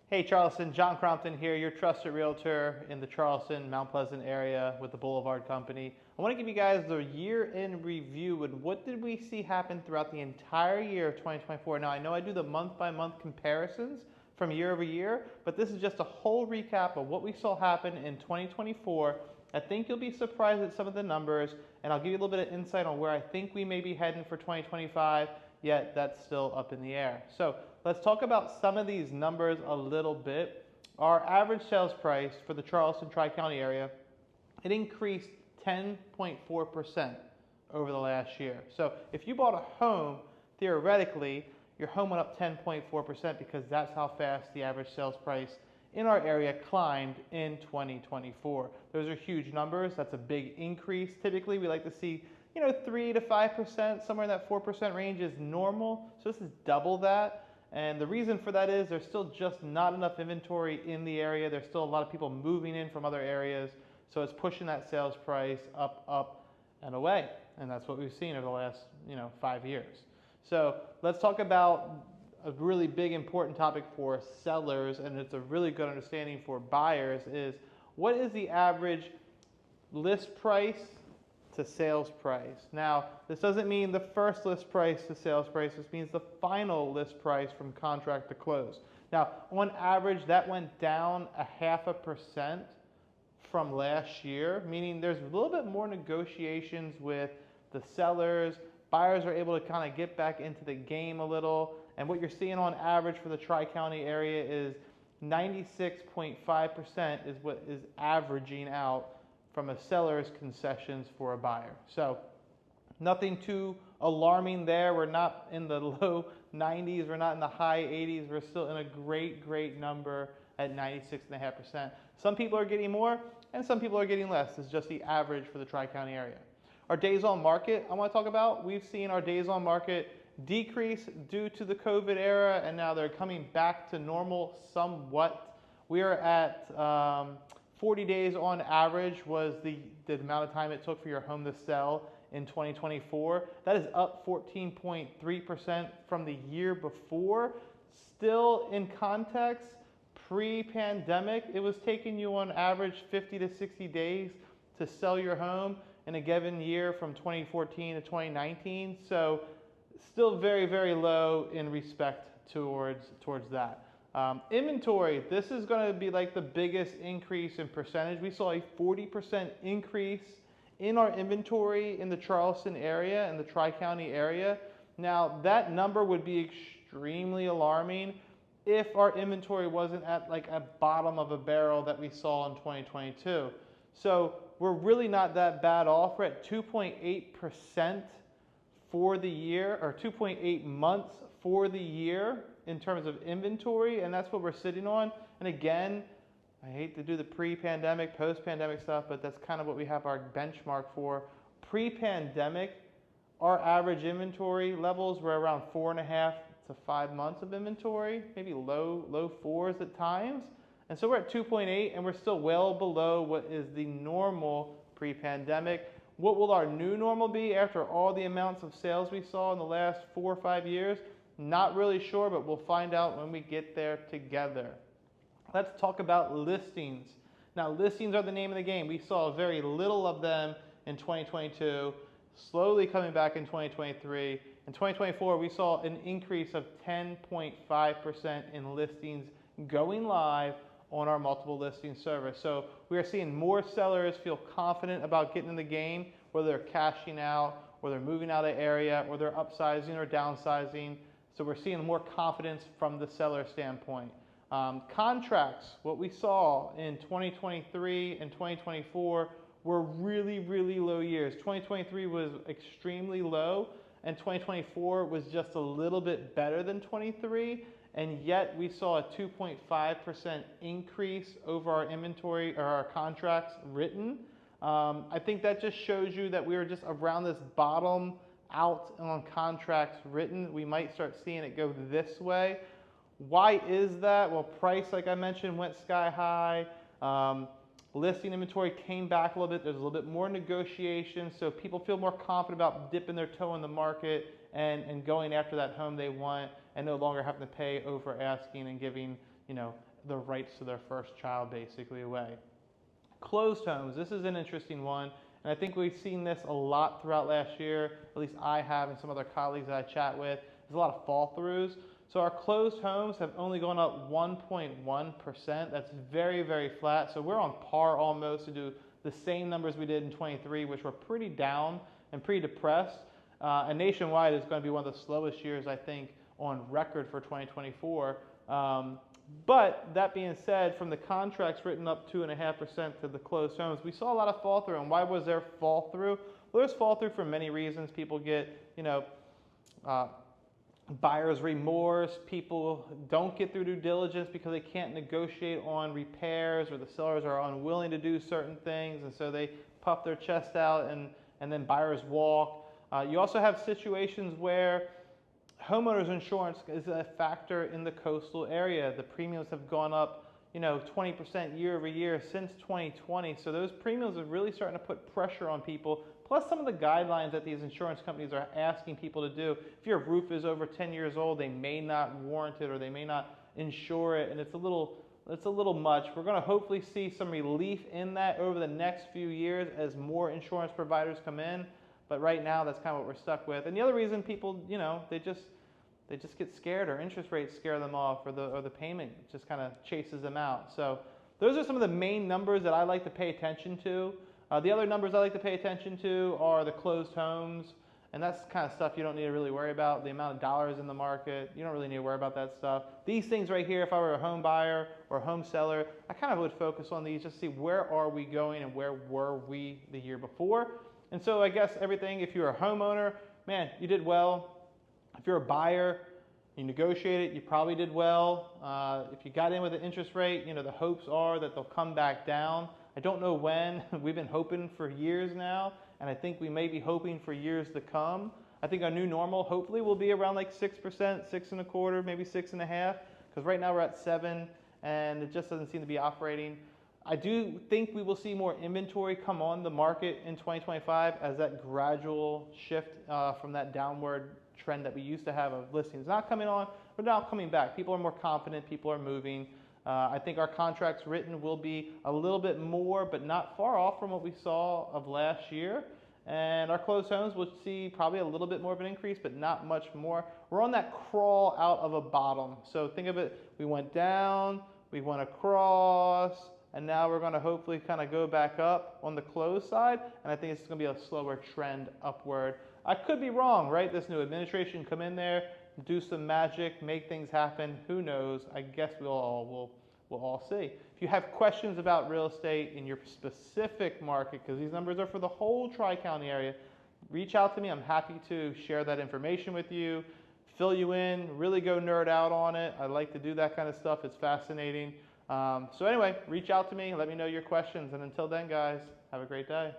Hey Charleston, John Crompton here, your trusted realtor in the Charleston, Mount Pleasant area with the Boulevard Company. I want to give you guys the year-end review and what did we see happen throughout the entire year of 2024. Now I know I do the month-by-month comparisons from year over year, but this is just a whole recap of what we saw happen in 2024. I think you'll be surprised at some of the numbers, and I'll give you a little bit of insight on where I think we may be heading for 2025, yet that's still up in the air. So let's talk about some of these numbers a little bit. Our average sales price for the Charleston Tri-County area, it increased 10.4% over the last year. So if you bought a home, theoretically, your home went up 10.4% because that's how fast the average sales price in our area climbed in 2024. Those are huge numbers. That's a big increase. Typically, we like to see 3 to 5%, somewhere in that 4% range is normal. So this is double that. And the reason for that is there's still just not enough inventory in the area. There's still a lot of people moving in from other areas. So it's pushing that sales price up, and away. And that's what we've seen over the last, 5 years. So let's talk about a really big important topic for sellers, and it's a really good understanding for buyers, is what is the average list price to sales price. Now, this doesn't mean the first list price to sales price, this means the final list price from contract to close. Now, on average, that went down 0.5% from last year, meaning there's a little bit more negotiations with the sellers. Buyers are able to kind of get back into the game a little, and what you're seeing on average for the Tri-County area is 96.5% is what is averaging out from a seller's concessions for a buyer. So nothing too alarming there. We're not in the low 90s. We're not in the high 80s. We're still in a great number at 96.5%. Some people are getting more and some people are getting less. It's just the average for the Tri-County area. Our days on market I want to talk about. We've seen our days on market decrease due to the COVID era, and now they're coming back to normal somewhat. We are at 40 days on average was the amount of time it took for your home to sell in 2024. That is up 14.3% from the year before. Still in context, pre-pandemic, it was taking you on average 50 to 60 days to sell your home in a given year from 2014 to 2019. So still very low in respect towards that. Inventory, this is going to be like the biggest increase in percentage. We saw a 40% increase in our inventory in the Charleston area and the Tri-County area. Now, that number would be extremely alarming if our inventory wasn't at like a bottom of a barrel that we saw in 2022. So we're really not that bad off. We're at 2.8% for the year, or 2.8 months for the year in terms of inventory, and that's what we're sitting on. And again, I hate to do the pre-pandemic, post-pandemic stuff, but that's kind of what we have our benchmark for. Pre-pandemic, our average inventory levels were around 4.5 to 5 months of inventory, maybe low fours at times. And so we're at 2.8, and we're still well below what is the normal pre-pandemic. What will our new normal be after all the amounts of sales we saw in the last 4 or 5 years? Not really sure, but we'll find out when we get there together. Let's talk about listings. Now, listings are the name of the game. We saw very little of them in 2022, slowly coming back in 2023. In 2024, we saw an increase of 10.5% in listings going live on our multiple listing service. So we are seeing more sellers feel confident about getting in the game, whether they're cashing out, or they're moving out of area, or they're upsizing or downsizing. So we're seeing more confidence from the seller standpoint. Contracts, what we saw in 2023 and 2024 were really low years. 2023 was extremely low, and 2024 was just a little bit better than 23. And yet we saw a 2.5% increase over our inventory or our contracts written. I think that just shows you that we were just around this bottom out on contracts written. We might start seeing it go this way. Why is that? Well, price, like I mentioned, went sky high. Listing inventory came back a little bit. There's a little bit more negotiation, so people feel more confident about dipping their toe in the market and going after that home they want, and no longer having to pay over asking and giving you know, the rights to their first child basically away. Closed homes, this is an interesting one, and I think we've seen this a lot throughout last year, at least I have and some other colleagues that I chat with. There's a lot of fall throughs. So our closed homes have only gone up 1.1%. That's very, very flat. So we're on par almost to do the same numbers we did in 23, which were pretty down and pretty depressed. And nationwide is going to be one of the slowest years, I think, on record for 2024. But that being said, from the contracts written up 2.5% to the closed homes, we saw a lot of fall through. And why was there fall through? Well, there's fall through for many reasons. People get, you know, buyer's remorse. People don't get through due diligence because they can't negotiate on repairs, or the sellers are unwilling to do certain things, and so they puff their chest out and then buyers walk. You also have situations where homeowners insurance is a factor in the coastal area. The premiums have gone up, you know, 20% year over year since 2020. So those premiums are really starting to put pressure on people. Plus some of the guidelines that these insurance companies are asking people to do. If your roof is over 10 years old, they may not warrant it, or they may not insure it, and it's a little much. We're going to hopefully see some relief in that over the next few years as more insurance providers come in. But right now, that's kind of what we're stuck with. And the other reason people, you know, they just get scared, or interest rates scare them off, or the payment just kind of chases them out. So those are some of the main numbers that I like to pay attention to. The other numbers I like to pay attention to are the closed homes, and that's kind of stuff you don't need to really worry about. The amount of dollars in the market, you don't really need to worry about that stuff. These things right here, if I were a home buyer or a home seller, I kind of would focus on these just to see where are we going and where were we the year before. And so I guess everything, if you're a homeowner, man, you did well. If you're a buyer, you negotiated, you probably did well. If you got in with an interest rate, you know, the hopes are that they'll come back down. I don't know when. We've been hoping for years now, and I think we may be hoping for years to come. I think our new normal hopefully will be around like 6%, 6.25%, maybe 6.5%, because right now we're at 7%, and it just doesn't seem to be operating. I do think we will see more inventory come on the market in 2025 as that gradual shift from that downward trend that we used to have of listings not coming on, but now coming back. People are more confident, people are moving. I think our contracts written will be a little bit more, but not far off from what we saw of last year. And our closed homes will see probably a little bit more of an increase, but not much more. We're on that crawl out of a bottom. So think of it, we went down, we went across, and now we're going to hopefully kind of go back up on the closed side. And I think it's going to be a slower trend upward. I could be wrong, right? This new administration come in there, do some magic, make things happen. Who knows? I guess we'll all see. If you have questions about real estate in your specific market, because these numbers are for the whole Tri-County area, reach out to me. I'm happy to share that information with you, fill you in, really go nerd out on it. I like to do that kind of stuff. It's fascinating. So anyway, reach out to me. Let me know your questions. And until then, guys, have a great day.